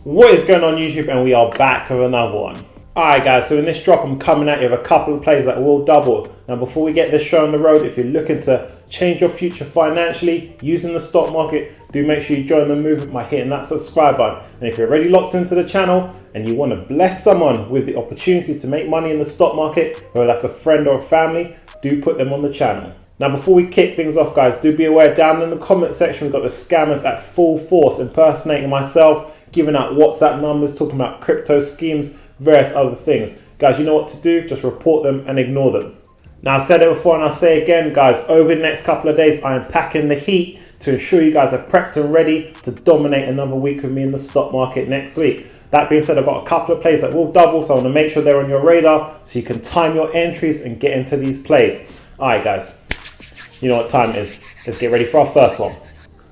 What is going on YouTube, and we are back with another one. Alright guys, so in this drop I'm coming at you with a couple of plays that will double. Now before we get this show on the road, if you're looking to change your future financially using the stock market, do make sure you join the movement by hitting that subscribe button. And if you're already locked into the channel and you want to bless someone with the opportunities to make money in the stock market, whether that's a friend or a family, do put them on the channel. Now before we kick things off guys, do be aware down in the comment section we've got the scammers at full force impersonating myself, giving out WhatsApp numbers, talking about crypto schemes, various other things. Guys, you know what to do, just report them and ignore them. Now I said it before and I'll say again guys, over the next couple of days I am packing the heat to ensure you guys are prepped and ready to dominate another week with me in the stock market next week. That being said, I've got a couple of plays that will double, so I want to make sure they're on your radar so you can time your entries and get into these plays. Alright guys, you know what time it is. Let's get ready for our first one.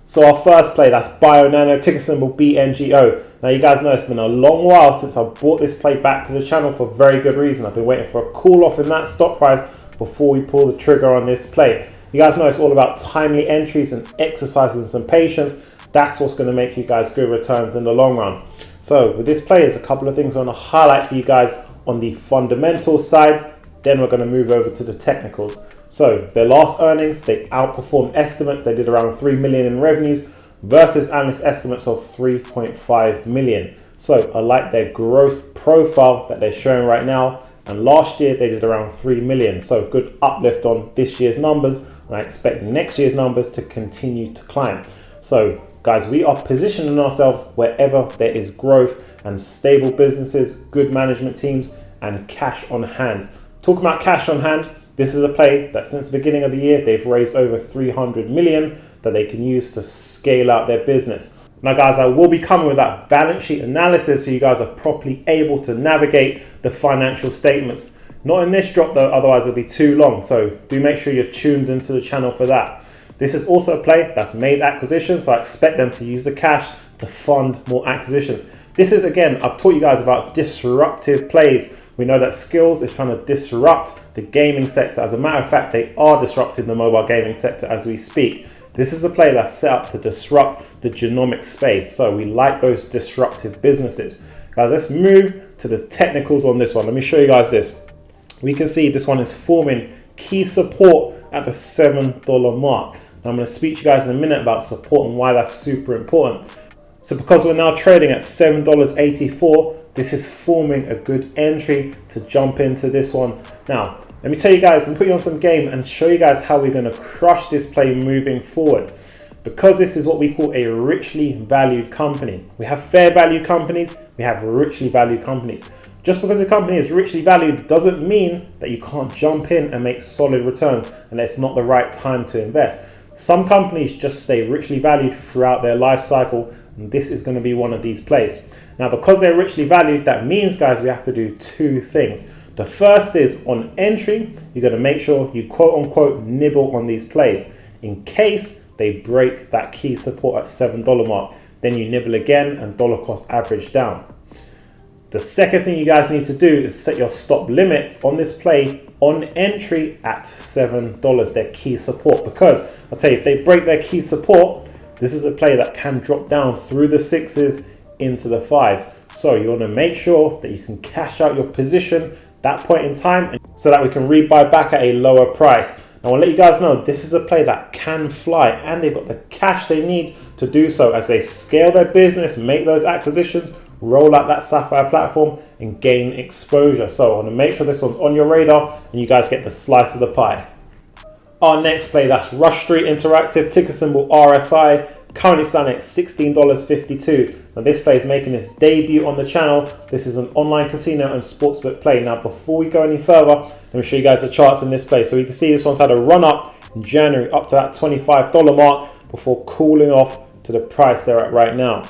So our first play, that's BioNano, ticker symbol BNGO. Now you guys know it's been a long while since I brought this play back to the channel for very good reason. I've been waiting for a cool off in that stock price before we pull the trigger on this play. You guys know it's all about timely entries and exercising some patience. That's what's going to make you guys good returns in the long run. So with this play, there's a couple of things I want to highlight for you guys on the fundamental side. Then we're going to move over to the technicals. So their last earnings, they outperformed estimates. They did around 3 million in revenues versus analyst estimates of 3.5 million. So I like their growth profile that they're showing right now. And last year they did around 3 million. So good uplift on this year's numbers. And I expect next year's numbers to continue to climb. So guys, we are positioning ourselves wherever there is growth and stable businesses, good management teams, and cash on hand. Talking about cash on hand, this is a play that since the beginning of the year, they've raised over 300 million that they can use to scale out their business. Now guys, I will be coming with that balance sheet analysis so you guys are properly able to navigate the financial statements. Not in this drop though, otherwise it'll be too long. So do make sure you're tuned into the channel for that. This is also a play that's made acquisitions, so I expect them to use the cash to fund more acquisitions. This is, again, I've taught you guys about disruptive plays. We know that Skillz is trying to disrupt the gaming sector. As a matter of fact, they are disrupting the mobile gaming sector as we speak. This is a play that's set up to disrupt the genomic space. So we like those disruptive businesses. Guys, let's move to the technicals on this one. Let me show you guys this. We can see this one is forming key support at the $7 mark. Now I'm going to speak to you guys in a minute about support and why that's super important. So because we're now trading at $7.84, this is forming a good entry to jump into this one. Now, let me tell you guys and put you on some game and show you guys how we're going to crush this play moving forward. Because this is what we call a richly valued company. We have fair value companies, we have richly valued companies. Just because a company is richly valued doesn't mean that you can't jump in and make solid returns and it's not the right time to invest. Some companies just stay richly valued throughout their life cycle, and this is going to be one of these plays. Now, because they're richly valued, that means, guys, we have to do two things. The first is on entry, you're going to make sure you quote unquote nibble on these plays in case they break that key support at $7 mark. Then you nibble again and dollar cost average down. The second thing you guys need to do is set your stop limits on this play on entry at $7, their key support. Because I'll tell you, if they break their key support, this is a play that can drop down through the sixes into the fives. So you want to make sure that you can cash out your position that point in time so that we can rebuy back at a lower price. Now I'll let you guys know this is a play that can fly and they've got the cash they need to do so as they scale their business, make those acquisitions, roll out that Sapphire platform and gain exposure. So I want to make sure this one's on your radar and you guys get the slice of the pie. Our next play, that's Rush Street Interactive, ticker symbol RSI, currently standing at $16.52. Now this play is making its debut on the channel. This is an online casino and sportsbook play. Now before we go any further, let me show you guys the charts in this play. So you can see this one's had a run up in January up to that $25 mark before cooling off to the price they're at right now.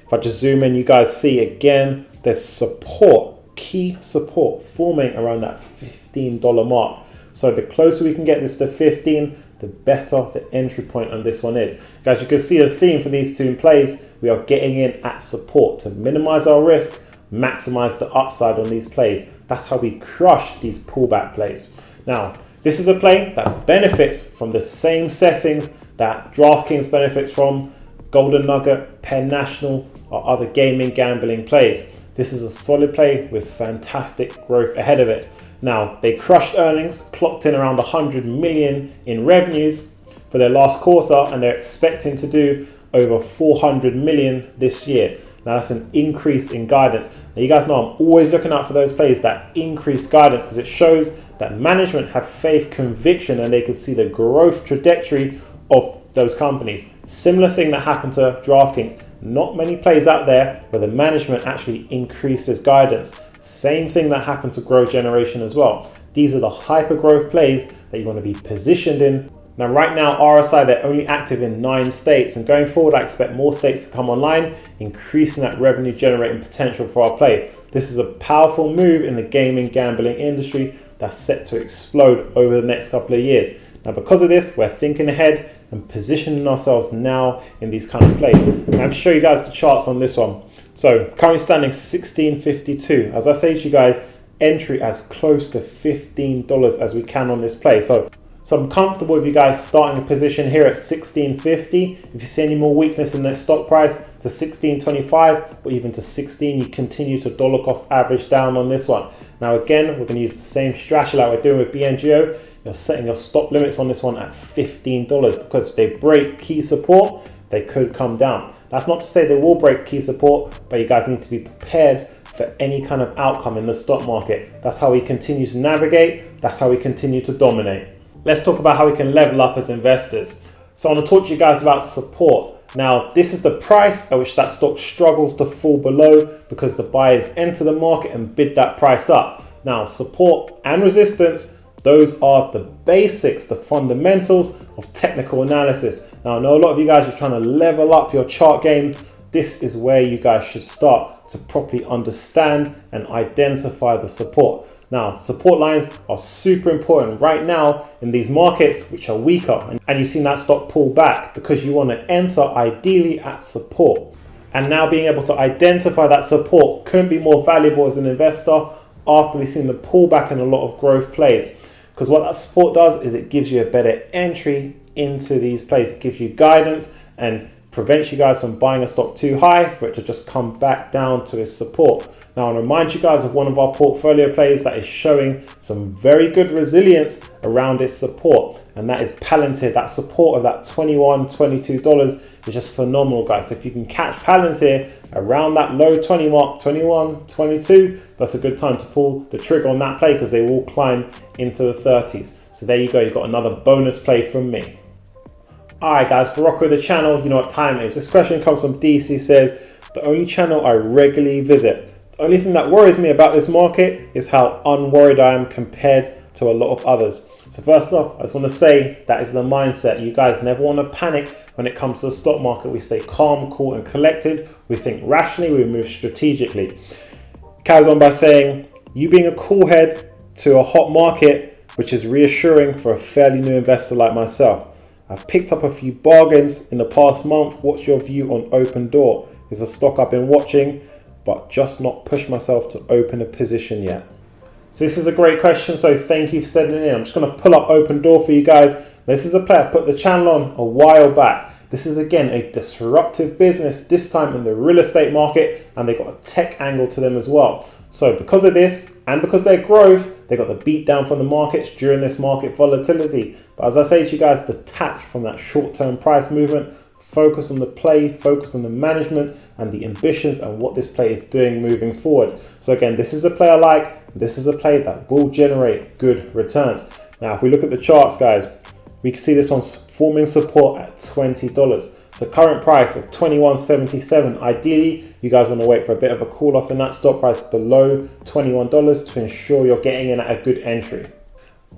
If I just zoom in, you guys see again, there's support, key support forming around that $15 mark. So the closer we can get this to 15, the better the entry point on this one is. Guys, you can see the theme for these two plays. We are getting in at support to minimize our risk, maximize the upside on these plays. That's how we crush these pullback plays. Now, this is a play that benefits from the same settings that DraftKings benefits from, Golden Nugget, Penn National, are other gaming gambling plays. This is a solid play with fantastic growth ahead of it. Now, they crushed earnings, clocked in around 100 million in revenues for their last quarter, and they're expecting to do over 400 million this year. Now, that's an increase in guidance. Now, you guys know I'm always looking out for those plays that increase guidance, because it shows that management have faith, conviction, and they can see the growth trajectory of those companies. Similar thing that happened to DraftKings. Not many plays out there where the management actually increases guidance. Same thing that happened to Grow Generation as well. These are the hyper growth plays that you want to be positioned in. Now, right now, RSI, they're only active in 9 states, and going forward, I expect more states to come online, increasing that revenue generating potential for our play. This is a powerful move in the gaming gambling industry that's set to explode over the next couple of years. Now, because of this, we're thinking ahead and positioning ourselves now in these kind of plays. Now, I'll show you guys the charts on this one. So currently standing 16.52. As I say to you guys, entry as close to $15 as we can on this play. So I'm comfortable with you guys starting a position here at 16.50. If you see any more weakness in their stock price to 16.25 or even to 16, you continue to dollar cost average down on this one. Now again, we're going to use the same strategy like we're doing with BNGO. You're setting your stop limits on this one at $15, because if they break key support, they could come down. That's not to say they will break key support, but you guys need to be prepared for any kind of outcome in the stock market. That's how we continue to navigate. That's how we continue to dominate. Let's talk about how we can level up as investors. So I want to talk to you guys about support. Now, this is the price at which that stock struggles to fall below because the buyers enter the market and bid that price up. Now, support and resistance, those are the basics, the fundamentals of technical analysis. Now, I know a lot of you guys are trying to level up your chart game. This is where you guys should start to properly understand and identify the support. Now, support lines are super important right now in these markets which are weaker, and you've seen that stock pull back because you want to enter ideally at support. And now being able to identify that support couldn't be more valuable as an investor after we've seen the pullback in a lot of growth plays. Because what that support does is it gives you a better entry into these plays. It gives you guidance and prevents you guys from buying a stock too high for it to just come back down to its support. Now, I'll remind you guys of one of our portfolio plays that is showing some very good resilience around its support, and that is Palantir. That support of that $21, $22 is just phenomenal, guys. So if you can catch Palantir around that low 20 mark, 21, 22, that's a good time to pull the trigger on that play, because they will climb into the 30s. So there you go, you've got another bonus play from me. Alright guys, Barocco with the channel, you know what time it is. This question comes from DC, says, the only channel I regularly visit. The only thing that worries me about this market is how unworried I am compared to a lot of others. So first off, I just want to say that is the mindset. You guys never want to panic when it comes to the stock market. We stay calm, cool and collected. We think rationally, we move strategically. Carries on by saying, you being a cool head to a hot market, which is reassuring for a fairly new investor like myself. I've picked up a few bargains in the past month. What's your view on Open Door? It's a stock I've been watching, but just not pushed myself to open a position yet. So this is a great question, so thank you for sending it in. I'm just going to pull up Open Door for you guys. This is a play I put the channel on a while back. This is again a disruptive business, this time in the real estate market, and they've got a tech angle to them as well. So because of this and because their growth, they got the beat down from the markets during this market volatility. But as I say to you guys, detach from that short-term price movement, focus on the play, focus on the management and the ambitions and what this play is doing moving forward. So again, this is a play I like. This is a play that will generate good returns. Now, if we look at the charts, guys, we can see this one's forming support at $20. So current price of $21.77. Ideally, you guys want to wait for a bit of a cool off in that stock price below $21 to ensure you're getting in at a good entry.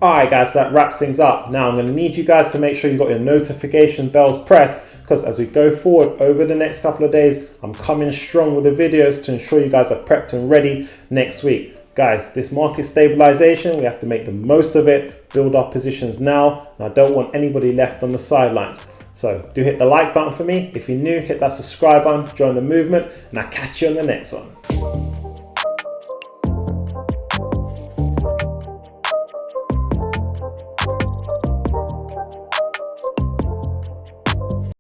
Alright guys, so that wraps things up. Now I'm going to need you guys to make sure you've got your notification bells pressed, because as we go forward over the next couple of days, I'm coming strong with the videos to ensure you guys are prepped and ready next week. Guys, this market stabilization, we have to make the most of it, build our positions now, and I don't want anybody left on the sidelines. So do hit the like button for me. If you're new, hit that subscribe button, join the movement, and I'll catch you on the next one.